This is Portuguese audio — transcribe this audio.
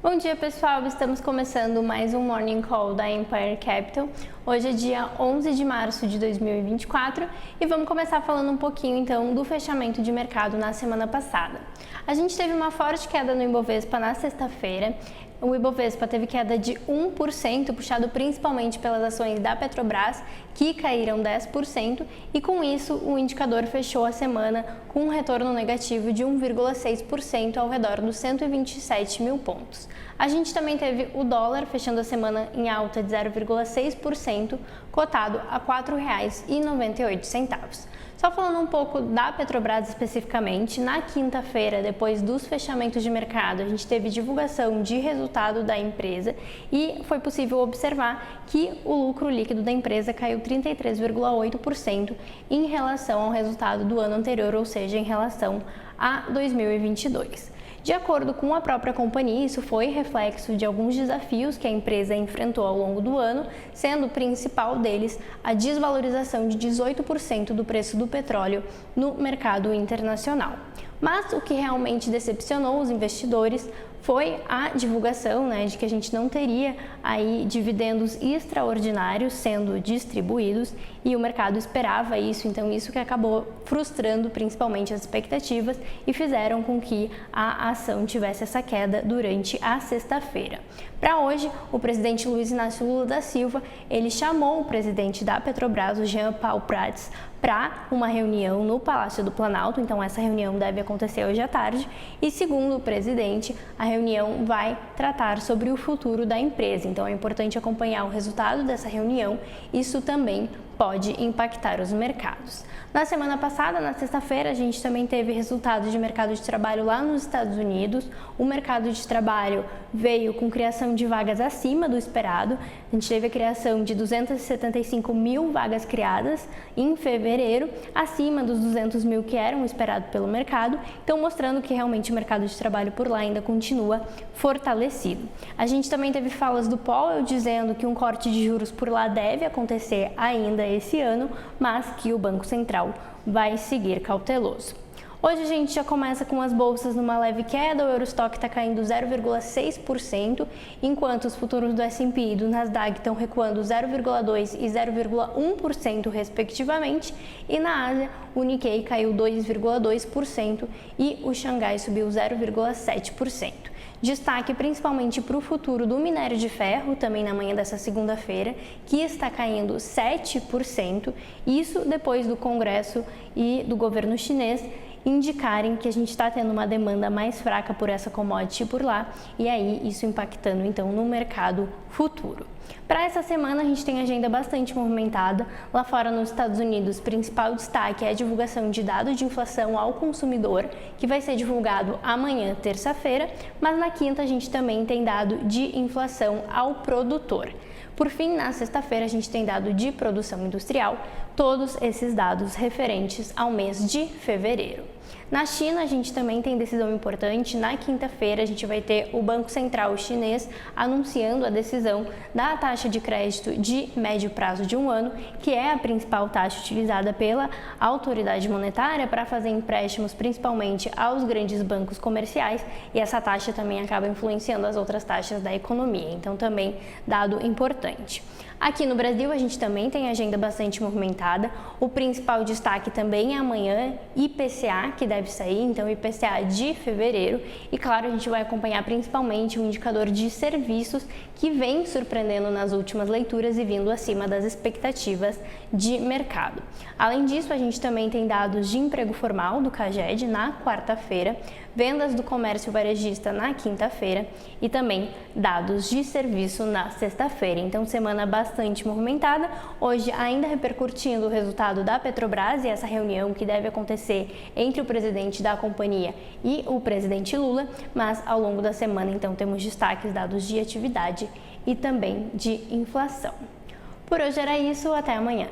Bom dia, pessoal! Estamos começando mais um Morning Call da Empire Capital. Hoje é dia 11 de março de 2024 e vamos começar falando um pouquinho então do fechamento de mercado na semana passada. A gente teve uma forte queda no Ibovespa na sexta-feira. O Ibovespa teve queda de 1%, puxado principalmente pelas ações da Petrobras, que caíram 10%, e com isso o indicador fechou a semana com um retorno negativo de 1,6% ao redor dos 127 mil pontos. A gente também teve o dólar fechando a semana em alta de 0,6%, cotado a R$ 4,98. Só falando um pouco da Petrobras especificamente, na quinta-feira, depois dos fechamentos de mercado, a gente teve divulgação de resultado da empresa e foi possível observar que o lucro líquido da empresa caiu 33,8% em relação ao resultado do ano anterior, ou seja, em relação a 2022. De acordo com a própria companhia, isso foi reflexo de alguns desafios que a empresa enfrentou ao longo do ano, sendo o principal deles a desvalorização de 18% do preço do petróleo no mercado internacional. Mas o que realmente decepcionou os investidores foi a divulgação, de que a gente não teria aí dividendos extraordinários sendo distribuídos e o mercado esperava isso, então isso que acabou frustrando principalmente as expectativas e fizeram com que a ação tivesse essa queda durante a sexta-feira. Para hoje, o presidente Luiz Inácio Lula da Silva, ele chamou o presidente da Petrobras, o Jean Paul Prats, para uma reunião no Palácio do Planalto, então essa reunião deve acontecer hoje à tarde e, segundo o presidente, a reunião vai tratar sobre o futuro da empresa, então é importante acompanhar o resultado dessa reunião, isso também pode impactar os mercados. Na semana passada, na sexta-feira, a gente também teve resultados de mercado de trabalho lá nos Estados Unidos. O mercado de trabalho veio com criação de vagas acima do esperado. A gente teve a criação de 275 mil vagas criadas em fevereiro, acima dos 200 mil que eram esperados pelo mercado, então mostrando que realmente o mercado de trabalho por lá ainda continua fortalecido. A gente também teve falas do Powell dizendo que um corte de juros por lá deve acontecer ainda esse ano, mas que o Banco Central vai seguir cauteloso. Hoje a gente já começa com as bolsas numa leve queda, o Eurostock está caindo 0,6%, enquanto os futuros do S&P e do Nasdaq estão recuando 0,2% e 0,1% respectivamente, e na Ásia o Nikkei caiu 2,2% e o Xangai subiu 0,7%. Destaque principalmente para o futuro do minério de ferro, também na manhã dessa segunda-feira, que está caindo 7%, isso depois do Congresso e do governo chinês indicarem que a gente está tendo uma demanda mais fraca por essa commodity por lá, e aí isso impactando então no mercado futuro. Para essa semana a gente tem agenda bastante movimentada. Lá fora nos Estados Unidos, o principal destaque é a divulgação de dados de inflação ao consumidor, que vai ser divulgado amanhã, terça-feira, mas na quinta a gente também tem dado de inflação ao produtor. Por fim, na sexta-feira a gente tem dado de produção industrial, todos esses dados referentes ao mês de fevereiro. Na China, a gente também tem decisão importante. Na quinta-feira, a gente vai ter o Banco Central chinês anunciando a decisão da taxa de crédito de médio prazo de 1 ano, que é a principal taxa utilizada pela autoridade monetária para fazer empréstimos, principalmente aos grandes bancos comerciais, e essa taxa também acaba influenciando as outras taxas da economia, então também dado importante. Aqui no Brasil, a gente também tem agenda bastante movimentada. O principal destaque também é amanhã, IPCA, que deve sair, então IPCA de fevereiro. E claro, a gente vai acompanhar principalmente o indicador de serviços, que vem surpreendendo nas últimas leituras e vindo acima das expectativas de mercado. Além disso, a gente também tem dados de emprego formal do CAGED na quarta-feira, vendas do comércio varejista na quinta-feira e também dados de serviço na sexta-feira. Então, semana bastante movimentada. Hoje, ainda repercutindo o resultado da Petrobras e essa reunião que deve acontecer entre o presidente da companhia e o presidente Lula, mas ao longo da semana, então, temos destaques dados de atividade e também de inflação. Por hoje era isso, até amanhã.